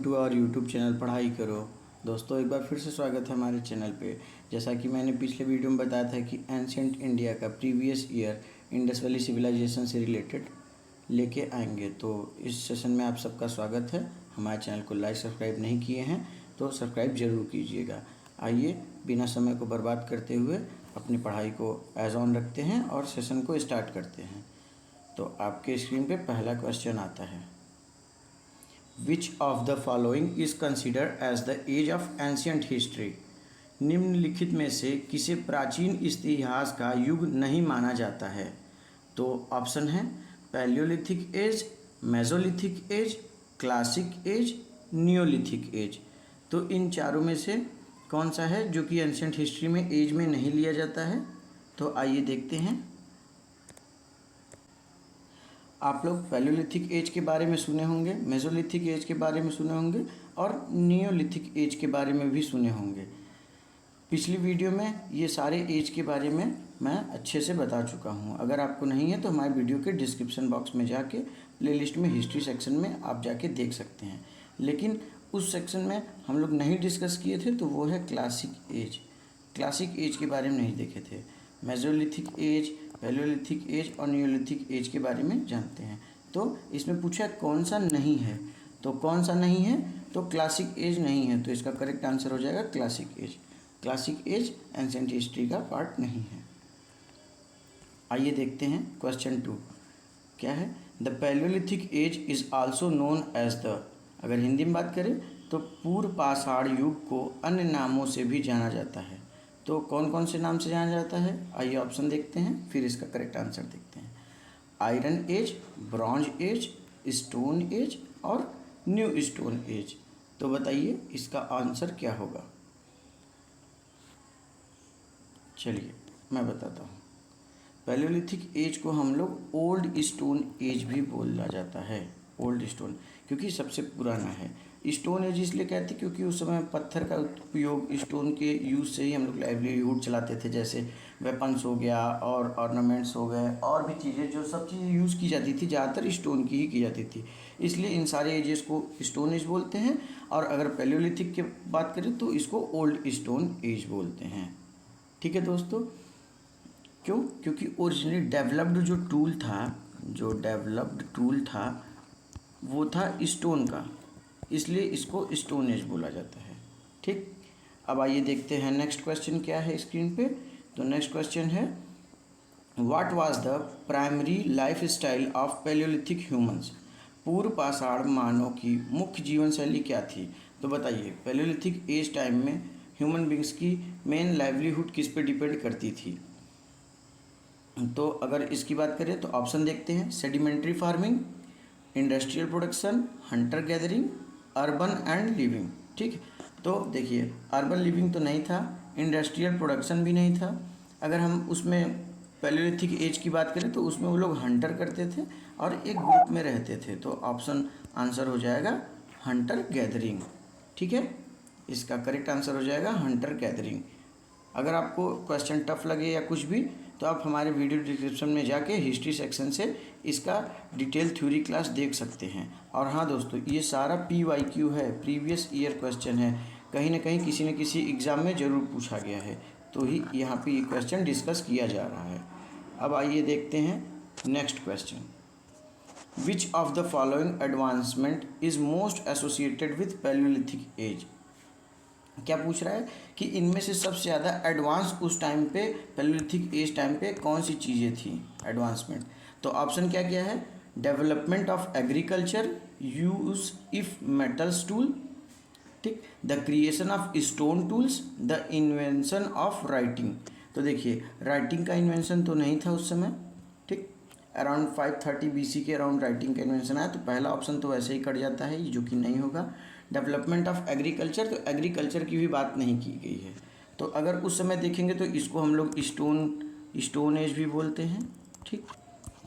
To our YouTube channel पढ़ाई करो। दोस्तों एक बार फिर से स्वागत है हमारे चैनल पे। जैसा कि मैंने पिछले वीडियो में बताया था कि एंशिएंट इंडिया का previous year Indus valley civilization से रिलेटेड लेके आएंगे, तो इस सेशन में आप सबका स्वागत है। हमारे चैनल को लाइक सब्सक्राइब नहीं किए हैं तो सब्सक्राइब ज़रूर कीजिएगा। आइए बिना समय को बर्बाद करते हुए अपनी पढ़ाई को एज ऑन रखते हैं और सेशन को स्टार्ट करते हैं। तो आपके स्क्रीन पे पहला क्वेश्चन आता है, which of the following is considered as the age of ancient history. निम्नलिखित में से किसे प्राचीन इतिहास का युग नहीं माना जाता है? तो ऑप्शन है palaeolithic age, mesolithic age, classic age, neolithic age. तो इन चारों में से कौन सा है जो कि एंशियंट हिस्ट्री में एज में नहीं लिया जाता है? तो आइए देखते हैं। आप लोग पैलियोलिथिक एज के बारे में सुने होंगे, मेसोलिथिक एज के बारे में सुने होंगे और नियोलिथिक एज के बारे में भी सुने होंगे। पिछली वीडियो में ये सारे एज के बारे में मैं अच्छे से बता चुका हूँ। अगर आपको नहीं है तो हमारे वीडियो के डिस्क्रिप्शन बॉक्स में जाके प्लेलिस्ट में हिस्ट्री सेक्शन में आप जाके देख सकते हैं। लेकिन उस सेक्शन में हम लोग नहीं डिस्कस किए थे, तो वो है क्लासिक एज। क्लासिक एज के बारे में नहीं देखे थे। मेसोलिथिक एज, पैलियोलिथिक एज और नियोलिथिक एज के बारे में जानते हैं। तो इसमें पूछा कौन सा नहीं है, तो कौन सा नहीं है? तो क्लासिक एज नहीं है, तो इसका करेक्ट आंसर हो जाएगा classic age. Classic age ancient history का पार्ट नहीं है। आइए देखते हैं क्वेश्चन 2 क्या है। The palaeolithic age is also known as the, अगर हिंदी में बात करें तो पूर्व पाषाण युग को अन्य नामों से भी जाना जाता है। तो कौन कौन से नाम से जाना जाता है? आइए ऑप्शन देखते हैं, फिर इसका करेक्ट आंसर देखते हैं। Iron age, bronze age, stone age और न्यू स्टोन एज। तो बताइए इसका आंसर क्या होगा? चलिए मैं बताता हूँ। पैलियोलिथिक एज को हम लोग ओल्ड स्टोन एज भी बोला जाता है। ओल्ड स्टोन क्योंकि सबसे पुराना है। स्टोन एज इसलिए कहते हैं क्योंकि उस समय पत्थर का उपयोग, स्टोन के यूज़ से ही हम लोग लाइवलीहुड चलाते थे। जैसे वेपन्स हो गया और ऑर्नामेंट्स हो गए और भी चीज़ें, जो सब चीज़ें यूज़ की जाती थी ज़्यादातर स्टोन की ही की जाती थी। इसलिए इन सारे एजेस को स्टोन एज बोलते हैं। और अगर पैलियोलिथिक की बात करें तो इसको ओल्ड स्टोन एज बोलते हैं। ठीक है दोस्तों, क्यों? क्योंकि ओरिजिनली डेवलप्ड जो डेवलप्ड टूल था वो था स्टोन का, इसलिए इसको स्टोन एज बोला जाता है। ठीक, अब आइए देखते हैं नेक्स्ट क्वेश्चन क्या है स्क्रीन पे। तो नेक्स्ट क्वेश्चन है, what was the primary life style of Palaeolithic humans. पूर्व पाषाण मानव की मुख्य जीवन शैली क्या थी? तो बताइए पैलियोलिथिक एज टाइम में ह्यूमन बींग्स की मेन लाइवलीहुड किस पे डिपेंड करती थी? तो अगर इसकी बात करें तो ऑप्शन देखते हैं। Sedimentary farming, industrial production, Hunter gathering, urban and living. ठीक है, तो देखिए अर्बन लिविंग तो नहीं था, इंडस्ट्रियल प्रोडक्शन भी नहीं था। अगर हम उसमें पैलियोलिथिक एज की बात करें तो उसमें वो लोग हंटर करते थे और एक ग्रुप में रहते थे। तो ऑप्शन आंसर हो जाएगा हंटर गैदरिंग। ठीक है, इसका करेक्ट आंसर हो जाएगा हंटर गैदरिंग। अगर आपको क्वेश्चन टफ लगे या कुछ भी तो आप हमारे वीडियो डिस्क्रिप्शन में जाके हिस्ट्री सेक्शन से इसका डिटेल थ्योरी क्लास देख सकते हैं। और हाँ दोस्तों, ये सारा PYQ है, प्रीवियस ईयर क्वेश्चन है। कहीं ना कहीं किसी न किसी एग्ज़ाम में ज़रूर पूछा गया है, तो ही यहाँ पे ये क्वेश्चन डिस्कस किया जा रहा है। अब आइए देखते हैं next question. Which of the following advancement is most associated with palaeolithic age. क्या पूछ रहा है कि इनमें से सबसे ज़्यादा एडवांस उस टाइम पे पैलियोलिथिक एज टाइम पे कौन सी चीज़ें थी एडवांसमेंट? तो ऑप्शन क्या क्या है? Development of agriculture, use if metals tool, ठीक, the creation of stone tools, the invention of writing. तो देखिए राइटिंग का इन्वेंशन तो नहीं था उस समय। ठीक, अराउंड 530 BC के अराउंड राइटिंग का इन्वेंशन आया, तो पहला ऑप्शन तो वैसे ही कट जाता है, जो कि नहीं होगा। डेवलपमेंट ऑफ एग्रीकल्चर, तो एग्रीकल्चर की भी बात नहीं की गई है। तो अगर उस समय देखेंगे तो इसको हम लोग स्टोन एज भी बोलते हैं। ठीक,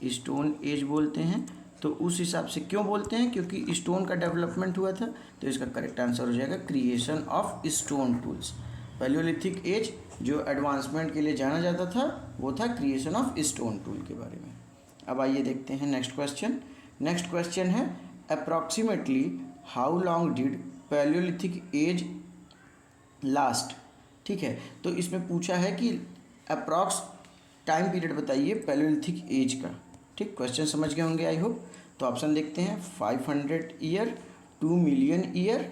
स्टोन एज बोलते हैं। तो उस हिसाब से क्यों बोलते हैं? क्योंकि स्टोन का डेवलपमेंट हुआ था। तो इसका करेक्ट आंसर हो जाएगा creation of stone tools. Palaeolithic age जो एडवांसमेंट के लिए जाना जाता था वो था क्रिएशन ऑफ स्टोन टूल के बारे में। अब आइए देखते हैं नेक्स्ट क्वेश्चन। नेक्स्ट क्वेश्चन है, approximately how long did palaeolithic age last. ठीक है, तो इसमें पूछा है कि अप्रॉक्स टाइम पीरियड बताइए पैलियोलिथिक एज का। ठीक, क्वेश्चन समझ गए होंगे आई होप। तो ऑप्शन देखते हैं, 500 ईयर, 2 मिलियन ईयर,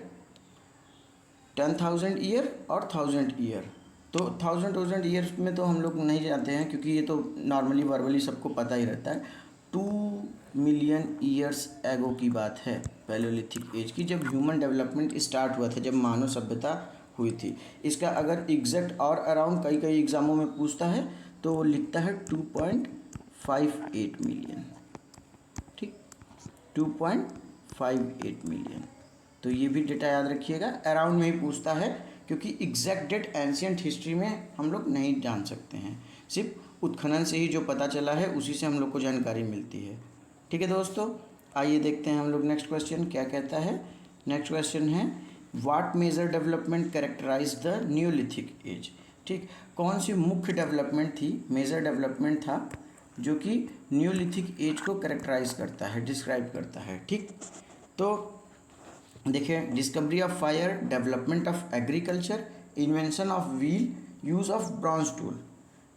10,000 ईयर और 1000 ईयर। तो 1000 ईयर्स में तो हम लोग नहीं जाते हैं, क्योंकि ये तो नॉर्मली वर्बली सबको पता ही रहता है। 2 मिलियन ईयर्स एगो की बात है पैलियोलिथिक एज की, जब ह्यूमन डेवलपमेंट स्टार्ट हुआ था, जब मानव सभ्यता हुई थी। इसका अगर एग्जैक्ट और अराउंड कई कई एग्जामों में पूछता है तो वो लिखता है 2.58 मिलियन। ठीक, 2.58 मिलियन। तो ये भी डेटा याद रखिएगा, अराउंड में ही पूछता है, क्योंकि एग्जैक्ट डेट एंशियंट हिस्ट्री में हम लोग नहीं जान सकते हैं, सिर्फ उत्खनन से ही जो पता चला है उसी से हम लोग को जानकारी मिलती है। ठीक है दोस्तों, आइए देखते हैं हम लोग नेक्स्ट क्वेश्चन क्या कहता है। नेक्स्ट क्वेश्चन है, what major development characterize the neolithic age. ठीक, कौन सी मुख्य डेवलपमेंट थी, मेजर डेवलपमेंट था जो कि न्यूलिथिक एज को कैरेक्टराइज करता है, डिस्क्राइब करता है। ठीक, तो देखिए, discovery of fire, development of agriculture, invention of wheel, use of bronze tool.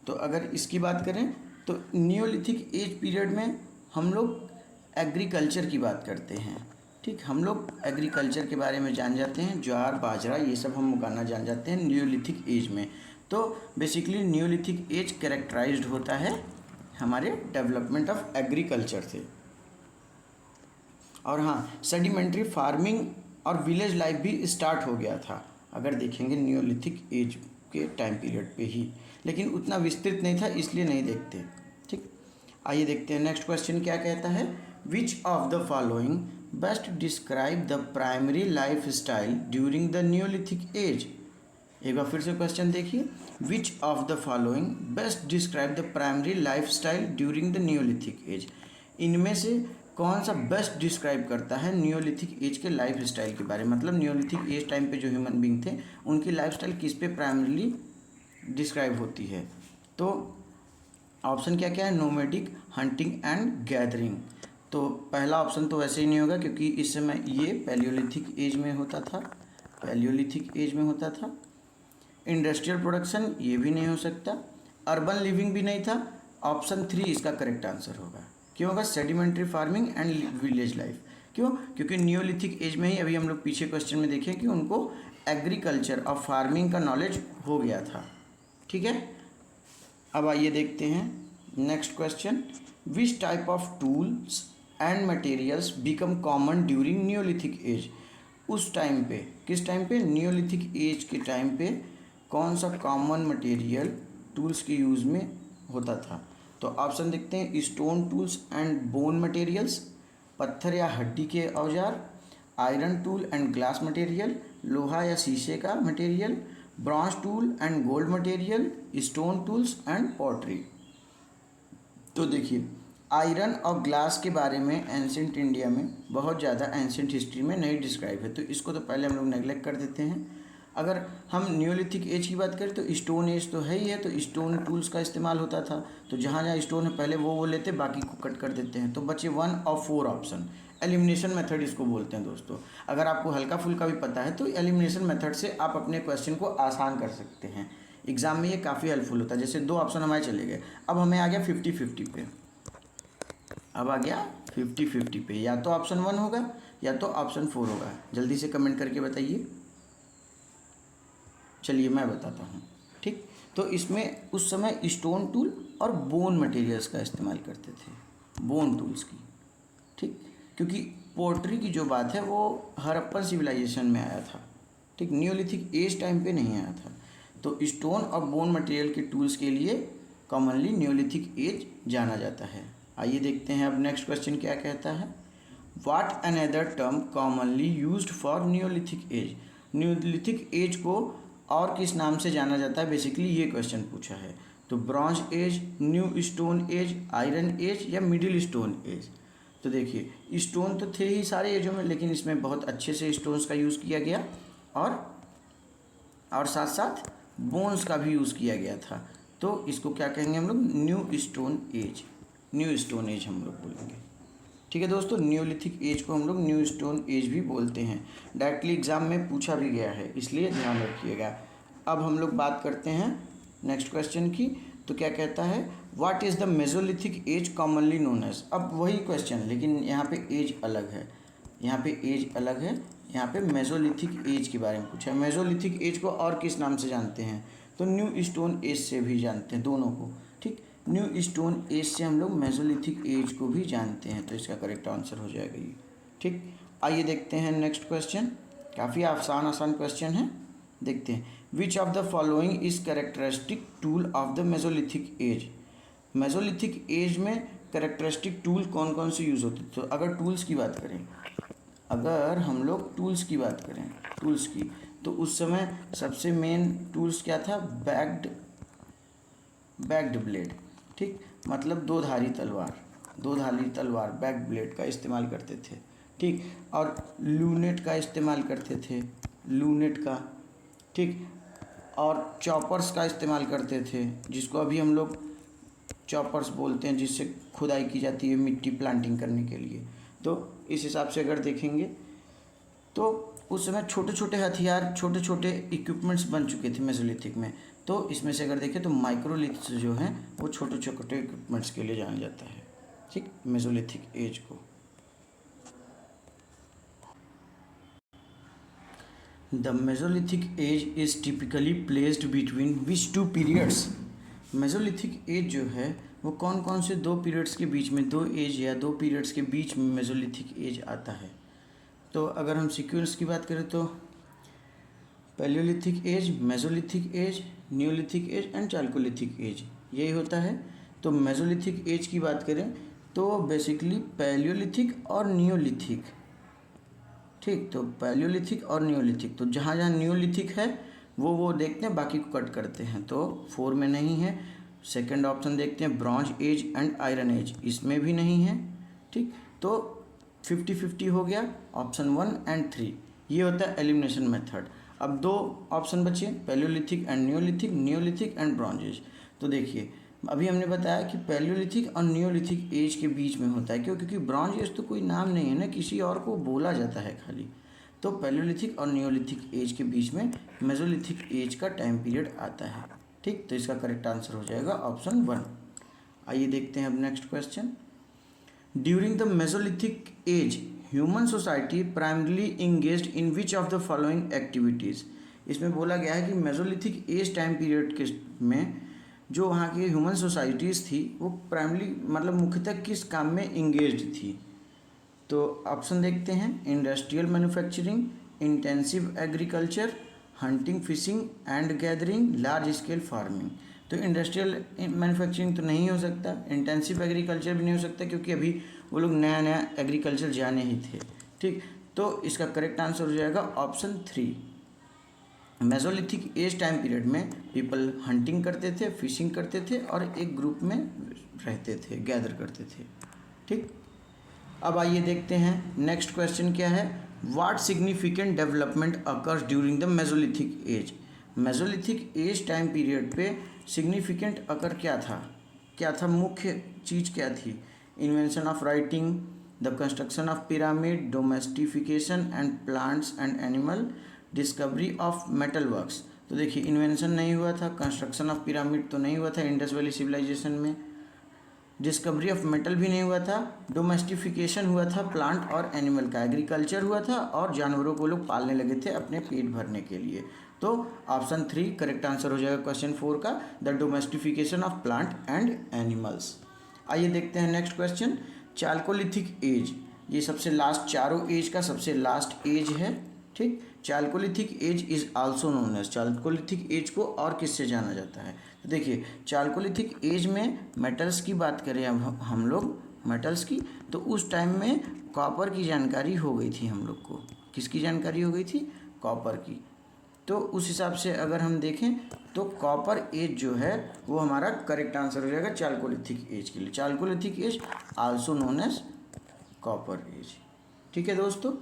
तो अगर इसकी बात करें तो न्यूलिथिक एज पीरियड में हम लोग एग्रीकल्चर की बात करते हैं। ठीक, हम लोग एग्रीकल्चर के बारे में जान जाते हैं, ज्वार बाजरा ये सब हम उगाना जान जाते हैं न्यूलिथिक एज में। तो बेसिकली न्यूलिथिक एज कैरेक्टराइज्ड होता है हमारे डेवलपमेंट ऑफ एग्रीकल्चर से। और हाँ, सेडिमेंट्री फार्मिंग और विलेज लाइफ भी स्टार्ट हो गया था, अगर देखेंगे न्यूलिथिक एज के टाइम पीरियड पे ही, लेकिन उतना विस्तृत नहीं था इसलिए नहीं देखते। ठीक, आइए देखते हैं नेक्स्ट क्वेश्चन क्या कहता है। Which of the following best describe the primary life style during the neolithic as. एक बार फिर से क्वेश्चन देखिए, विच of the following best describe the primary life style during the neolithic as. इनमें से कौन सा बेस्ट डिस्क्राइब करता है न्यूलिथिक एज के लाइफ स्टाइल के बारे में, मतलब न्यूलिथिक एज टाइम पे जो ह्यूमन बींग थे उनकी लाइफ स्टाइल किस पे प्राइमरीली डिस्क्राइब होती है। तो ऑप्शन क्या क्या है, नोमैडिक, हंटिंग एंड गैदरिंग। तो पहला ऑप्शन तो वैसे ही नहीं होगा, क्योंकि इस समय ये पैलियोलिथिक एज में होता था, पैलियोलिथिक एज में होता था। इंडस्ट्रियल प्रोडक्शन ये भी नहीं हो सकता, अर्बन लिविंग भी नहीं था। ऑप्शन 3 इसका करेक्ट आंसर होगा। क्यों होगा, sedimentary farming and village life. क्यों, क्योंकि न्यूलिथिक एज में ही अभी हम लोग पीछे क्वेश्चन में देखें कि उनको एग्रीकल्चर और फार्मिंग का नॉलेज हो गया था। ठीक है, अब आइए देखते हैं next question. Which type of tools and materials become common during neolithic age. उस टाइम पे, किस टाइम पे, न्यूलिथिक एज के टाइम पे कौन सा कॉमन मटेरियल टूल्स के यूज़ में होता था। तो ऑप्शन देखते हैं, stone tools and bone materials, पत्थर या हड्डी के औजार, iron tool and glass material, लोहा या शीशे का material, bronze tool and gold material, stone tools and pottery. तो देखिए, आयरन और ग्लास के बारे में एंशियंट इंडिया में बहुत ज़्यादा एंशियंट हिस्ट्री में नहीं डिस्क्राइब है, तो इसको तो पहले हम लोग नेगलेक्ट कर देते हैं। अगर हम न्यूलिथिक एज की बात करें तो स्टोन एज तो है ही है, तो स्टोन टूल्स का इस्तेमाल होता था। तो जहाँ जहाँ स्टोन है पहले वो लेते, बाकी को कट कर देते हैं। तो बचे 1 और 4 ऑप्शन। एलिमिनेशन मेथड इसको बोलते हैं दोस्तों। अगर आपको हल्का फुल्का भी पता है तो एलिमिनेशन मेथड से आप अपने क्वेश्चन को आसान कर सकते हैं। एग्जाम में ये काफ़ी हेल्पफुल होता है। जैसे 2 ऑप्शन हमारे चले गए, अब हमें आ गया 50-50 पे। अब आ गया 50-50 पे, या तो ऑप्शन 1 होगा या तो ऑप्शन 4 होगा। जल्दी से कमेंट करके बताइए। चलिए मैं बताता हूँ। ठीक, तो इसमें उस समय स्टोन टूल और बोन मटेरियल्स का इस्तेमाल करते थे, बोन टूल्स की। ठीक, क्योंकि पोट्री की जो बात है वो हड़प्पन सिविलाइजेशन में आया था। ठीक, न्यूलिथिक एज टाइम पे नहीं आया था। तो स्टोन और बोन मटेरियल के टूल्स के लिए कॉमनली न्यूलिथिक एज जाना जाता है। आइए देखते हैं अब नेक्स्ट क्वेश्चन क्या कहता है। What another term commonly used for neolithic age. Neolithic as को और किस नाम से जाना जाता है, बेसिकली ये क्वेश्चन पूछा है। तो bronze age, new stone age, iron age या मिडिल स्टोन एज। तो देखिए, स्टोन तो थे ही सारे एजों में, लेकिन इसमें बहुत अच्छे से स्टोन्स का यूज़ किया गया और साथ साथ बोन्स का भी यूज़ किया गया था। तो इसको क्या कहेंगे हम लोग, new stone as. New stone as हम लोग बोलेंगे। ठीक है दोस्तों, न्यूलिथिक एज को हम लोग न्यू स्टोन एज भी बोलते हैं। डायरेक्टली एग्जाम में पूछा भी गया है, इसलिए ध्यान रखिएगा। अब हम लोग बात करते हैं नेक्स्ट क्वेश्चन की। तो क्या कहता है, what is the mesolithic age commonly known as. अब वही क्वेश्चन, लेकिन यहाँ पे एज अलग है, यहाँ पे एज अलग है, यहाँ पे मेसोलिथिक एज के बारे में पूछा है। मेसोलिथिक एज को और किस नाम से जानते हैं, तो न्यू स्टोन एज से भी जानते हैं, दोनों को। ठीक, न्यू स्टोन एज से हम लोग मेसोलिथिक एज को भी जानते हैं, तो इसका करेक्ट आंसर हो जाएगा ये। ठीक, आइए देखते हैं नेक्स्ट क्वेश्चन। काफ़ी आसान क्वेश्चन है, देखते हैं। विच of the following is characteristic tool of the mesolithic as. Mesolithic as में कैरेक्टरिस्टिक टूल कौन कौन से यूज़ होते हैं। तो अगर टूल्स की बात करें, अगर हम लोग टूल्स की बात करें, टूल्स की, तो उस समय सबसे मेन टूल्स क्या था, बैक्ड ब्लेड। ठीक, मतलब दो धारी तलवार बैक ब्लेड का इस्तेमाल करते थे। ठीक, और लूनेट का इस्तेमाल करते थे, लूनेट का। ठीक, और चॉपर्स का इस्तेमाल करते थे, जिसको अभी हम लोग चॉपर्स बोलते हैं, जिससे खुदाई की जाती है मिट्टी प्लांटिंग करने के लिए। तो इस हिसाब से अगर देखेंगे तो उस समय छोटे छोटे हथियार, छोटे छोटे इक्विपमेंट्स बन चुके थे मेसोलिथिक में। तो इसमें से अगर देखें तो माइक्रोलिथ्स जो हैं वो छोटे छोटे इक्विपमेंट्स के लिए जाना जाता है। ठीक, मेसोलिथिक एज को। The mesolithic age is typically placed between which two periods. Mesolithic age जो है वो कौन कौन से दो पीरियड्स के बीच में, दो एज या दो पीरियड्स के बीच में मेसोलिथिक एज आता है। तो अगर हम सीक्वेंस की बात करें तो palaeolithic age, mesolithic age, neolithic age and chalcolithic age, यही होता है। तो मेसोलिथिक एज की बात करें तो बेसिकली पैलियोलिथिक और न्यूलिथिक। ठीक, तो पैलियोलिथिक और न्यूलिथिक, तो जहाँ जहाँ न्यूलिथिक है वो देखते हैं, बाकी को कट करते हैं। तो 4 में नहीं है। सेकंड ऑप्शन देखते हैं, bronze age and iron age, इसमें भी नहीं है। ठीक, तो 50-50 हो गया, ऑप्शन 1 एंड 3, ये होता है एलिमिनेशन मेथड। अब दो ऑप्शन बचे, Palaeolithic and Neolithic, Neolithic and bronze age. तो देखिए, अभी हमने बताया कि पैलियोलिथिक और न्यूलिथिक एज के बीच में होता है। क्यों? क्योंकि ब्रॉन्ज एज तो कोई नाम नहीं है ना, किसी और को बोला जाता है खाली। तो पैलियोलिथिक और न्यूलिथिक एज के बीच में मेसोलिथिक एज का टाइम पीरियड आता है। ठीक, तो इसका करेक्ट आंसर हो जाएगा ऑप्शन 1। आइए देखते हैं अब next question. During the mesolithic as human society primarily engaged in which of the following activities. इसमें बोला गया है कि मेसोलिथिक एज टाइम पीरियड के में जो वहाँ की ह्यूमन सोसाइटीज़ थी वो प्राइमरली मतलब मुख्यतः किस काम में इंगेज्ड थी। तो ऑप्शन देखते हैं, industrial manufacturing, intensive agriculture, hunting fishing and gathering, large scale farming. तो इंडस्ट्रियल मैन्युफैक्चरिंग तो नहीं हो सकता, इंटेंसिव एग्रीकल्चर भी नहीं हो सकता, क्योंकि अभी वो लोग नया नया एग्रीकल्चर जाने ही थे। ठीक, तो इसका करेक्ट आंसर हो जाएगा option 3। Mesolithic as time period में पीपल हंटिंग करते थे, फिशिंग करते थे और एक ग्रुप में रहते थे, गैदर करते थे। ठीक, अब आइए देखते हैं नेक्स्ट क्वेश्चन क्या है। What significant development occurs during the mesolithic as. Mesolithic as time period पे सिग्निफिकेंट अकर क्या था, मुख्य चीज़ क्या थी। Invention of writing, the construction of pyramid, domestication and plants and animal, discovery of metal works. तो देखिए, इन्वेंशन नहीं हुआ था, कंस्ट्रक्शन ऑफ पिरामिड तो नहीं हुआ था इंडस वैली सिविलाइजेशन में, डिस्कवरी ऑफ मेटल भी नहीं हुआ था, डोमेस्टिफिकेशन हुआ था प्लांट और एनिमल का, एग्रीकल्चर हुआ था और जानवरों को लोग पालने लगे थे अपने पेट भरने के लिए। तो ऑप्शन 3 करेक्ट आंसर हो जाएगा क्वेश्चन 4 का, the domestication of plant and animals. आइए देखते हैं नेक्स्ट क्वेश्चन। चाल्कोलिथिक एज, ये सबसे लास्ट, चारों एज का सबसे लास्ट एज है। ठीक, chalcolithic age is also known as, chalcolithic age को और किससे जाना जाता है। तो देखिए, चाल्कोलिथिक एज में मेटल्स की बात करें अब हम लोग मेटल्स की, तो उस टाइम में कॉपर की जानकारी हो गई थी हम लोग को। किसकी जानकारी हो गई थी? कॉपर की। तो उस हिसाब से अगर हम देखें तो कॉपर एज जो है वो हमारा करेक्ट आंसर हो जाएगा चाल्कोलिथिक एज के लिए। Chalcolithic age also known as copper age. ठीक है दोस्तों,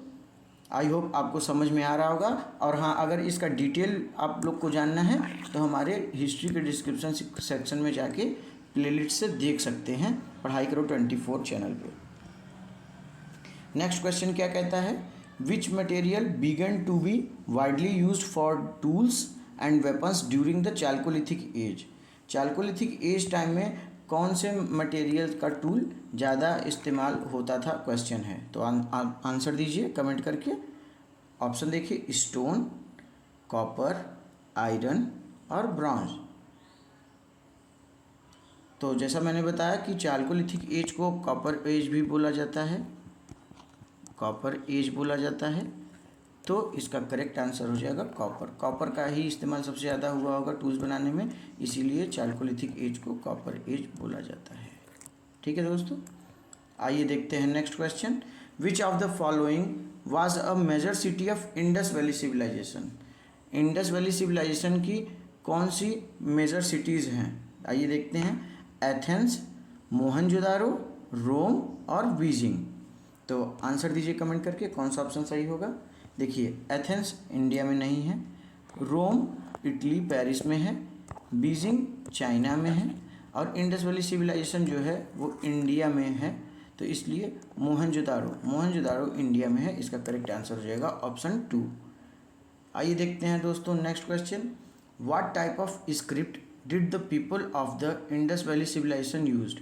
आई होप आपको समझ में आ रहा होगा। और हाँ, अगर इसका डिटेल आप लोग को जानना है तो हमारे हिस्ट्री के डिस्क्रिप्शन सेक्शन में जाके प्लेलिस्ट से देख सकते हैं, पढ़ाई करो 24 चैनल पे। नेक्स्ट क्वेश्चन क्या कहता है, which material began to be widely used for tools and weapons during the chalcolithic age. Chalcolithic age time में कौन से मटेरियल का टूल ज़्यादा इस्तेमाल होता था, क्वेश्चन है। तो आंसर दीजिए कमेंट करके। ऑप्शन देखिए, स्टोन, कॉपर, आयरन और ब्रॉन्ज। तो जैसा मैंने बताया कि चाल्कोलिथिक एज को कॉपर एज भी बोला जाता है, कॉपर एज बोला जाता है। तो इसका करेक्ट आंसर हो जाएगा कॉपर। कॉपर का ही इस्तेमाल सबसे ज़्यादा हुआ होगा टूल्स बनाने में, इसीलिए चाल्कोलिथिक एज को कॉपर एज बोला जाता है। ठीक है दोस्तों, आइए देखते हैं next question. Which of the following was a major city of Indus valley civilization. Indus valley civilization की कौन सी मेजर सिटीज़ हैं, आइए देखते हैं। एथेंस, मोहनजोदारो, रोम और बीजिंग। तो आंसर दीजिए कमेंट करके, कौन सा ऑप्शन सही होगा। देखिए, एथेंस इंडिया में नहीं है, रोम इटली पेरिस में है, बीजिंग चाइना में है और इंडस वैली सिविलाइजेशन जो है वो इंडिया में है। तो इसलिए मोहनजोदारो इंडिया में है। इसका करेक्ट आंसर हो जाएगा ऑप्शन 2। आइए देखते हैं दोस्तों next question. What type of script did the people of the Indus valley civilization used.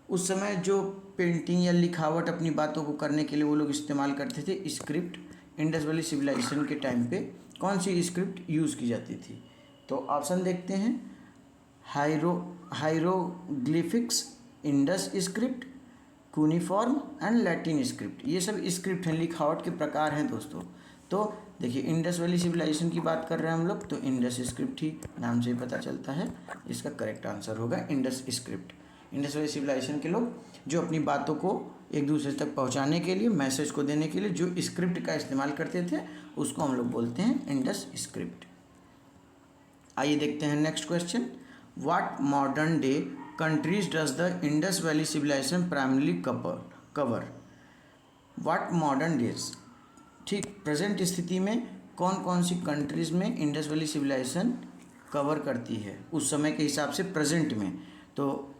उस समय जो पेंटिंग या लिखावट अपनी बातों को करने के लिए वो लोग इस्तेमाल करते थे स्क्रिप्ट, इंडस वैली सिविलाइजेशन के टाइम पे कौन सी स्क्रिप्ट यूज़ की जाती थी। तो ऑप्शन देखते हैं, hieroglyphics, Indus script, cuneiform and Latin script. ये सब स्क्रिप्ट हैं, लिखावट के प्रकार हैं दोस्तों। तो देखिए, इंडस वैली सिविलाइजेशन की बात कर रहे हैं हम लोग, तो इंडस स्क्रिप्ट ही नाम से ही पता चलता है। इसका करेक्ट आंसर होगा Indus script. Indus valley civilization के लोग जो अपनी बातों को एक दूसरे तक पहुंचाने के लिए, मैसेज को देने के लिए जो स्क्रिप्ट का इस्तेमाल करते थे उसको हम लोग बोलते हैं इंडस स्क्रिप्ट। आइए देखते हैं next question. What modern day countries does the Indus valley civilization primarily cover. What modern days, ठीक प्रेजेंट स्थिति में कौन कौन सी कंट्रीज़ में इंडस वैली सिविलाइजेशन कवर करती है उस समय के हिसाब से प्रेजेंट में। तो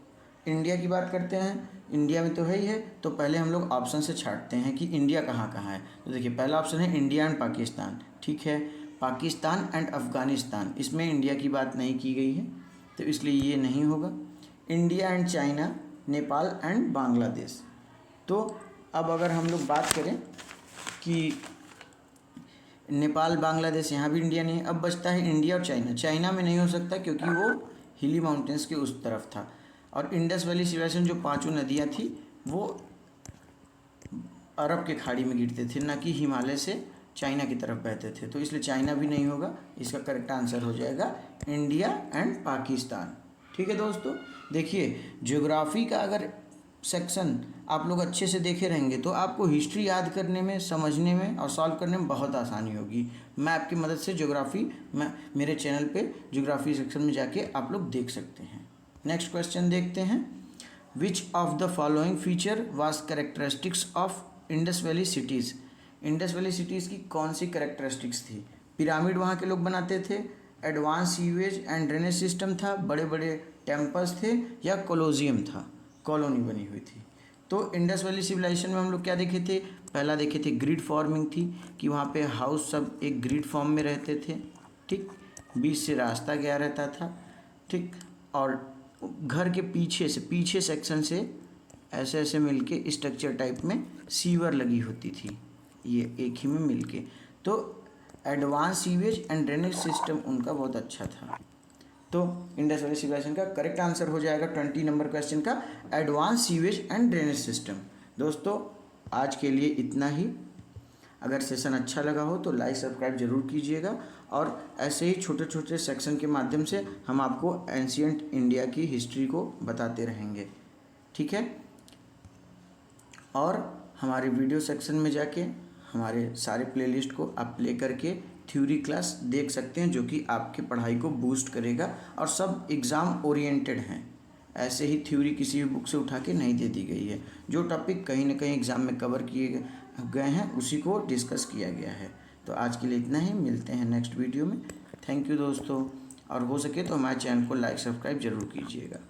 इंडिया की बात करते हैं, इंडिया में तो है ही है। तो पहले हम लोग ऑप्शन से छांटते हैं कि इंडिया कहाँ कहाँ है। तो देखिए, पहला ऑप्शन है इंडिया एंड पाकिस्तान, ठीक है। पाकिस्तान एंड अफ़गानिस्तान, इसमें इंडिया की बात नहीं की गई है तो इसलिए ये नहीं होगा। India and China, Nepal and Bangladesh. तो अब अगर हम लोग बात करें कि नेपाल बांग्लादेश, यहाँ भी इंडिया नहीं है, अब बचता है इंडिया और चाइना। चाइना में नहीं हो सकता क्योंकि वो हिली माउंटेन्स के उस तरफ था। और इंडस वैली सिविलाइजेशन जो पांचों नदियाँ थी वो अरब के खाड़ी में गिरते थे, ना कि हिमालय से चाइना की तरफ बहते थे। तो इसलिए चाइना भी नहीं होगा। इसका करेक्ट आंसर हो जाएगा इंडिया एंड पाकिस्तान। ठीक है दोस्तों, देखिए ज्योग्राफी का अगर सेक्शन आप लोग अच्छे से देखे रहेंगे तो आपको हिस्ट्री याद करने में, समझने में और सॉल्व करने में बहुत आसानी होगी। मैं आपकी मदद से ज्योग्राफी मेरे चैनल पे ज्योग्राफी सेक्शन में जाके आप लोग देख सकते हैं। नेक्स्ट क्वेश्चन देखते हैं। विच of the following feature was characteristics of Indus valley cities. Indus valley cities की कौन सी कैरेक्टरिस्टिक्स थी। पिरामिड वहाँ के लोग बनाते थे, advance sewage and drainage system था, बड़े बड़े टेम्पल्स थे या कोलोजियम था, कॉलोनी बनी हुई थी। तो इंडस वैली सिविलाइजेशन में हम लोग क्या देखे थे, पहला देखे थे ग्रिड फॉर्मिंग थी कि वहाँ पे हाउस सब एक ग्रिड फॉर्म में रहते थे, ठीक, बीच से रास्ता गया रहता था, ठीक, और घर के पीछे सेक्शन से ऐसे ऐसे मिलके स्ट्रक्चर टाइप में सीवर लगी होती थी, ये एक ही में मिलके। तो advance sewage and drainage system उनका बहुत अच्छा था। तो इंडस वैली सिविलाइजेशन का करेक्ट आंसर हो जाएगा 20 नंबर क्वेश्चन का advance sewage and drainage system. दोस्तों आज के लिए इतना ही। अगर सेशन अच्छा लगा हो तो लाइक सब्सक्राइब जरूर कीजिएगा और ऐसे ही छोटे छोटे सेक्शन के माध्यम से हम आपको एंशिएंट इंडिया की हिस्ट्री को बताते रहेंगे, ठीक है। और हमारे वीडियो सेक्शन में जाके हमारे सारे प्लेलिस्ट को आप प्ले करके थ्योरी क्लास देख सकते हैं, जो कि आपकी पढ़ाई को बूस्ट करेगा और सब एग्ज़ाम ओरिएंटेड हैं। ऐसे ही थ्योरी किसी भी बुक से उठा के नहीं दे दी गई है। जो टॉपिक कहीं ना कहीं एग्ज़ाम में कवर किए गए हैं उसी को डिस्कस किया गया है। तो आज के लिए इतना ही, मिलते हैं नेक्स्ट वीडियो में। थैंक यू दोस्तों, और हो सके तो हमारे चैनल को लाइक सब्सक्राइब जरूर कीजिएगा।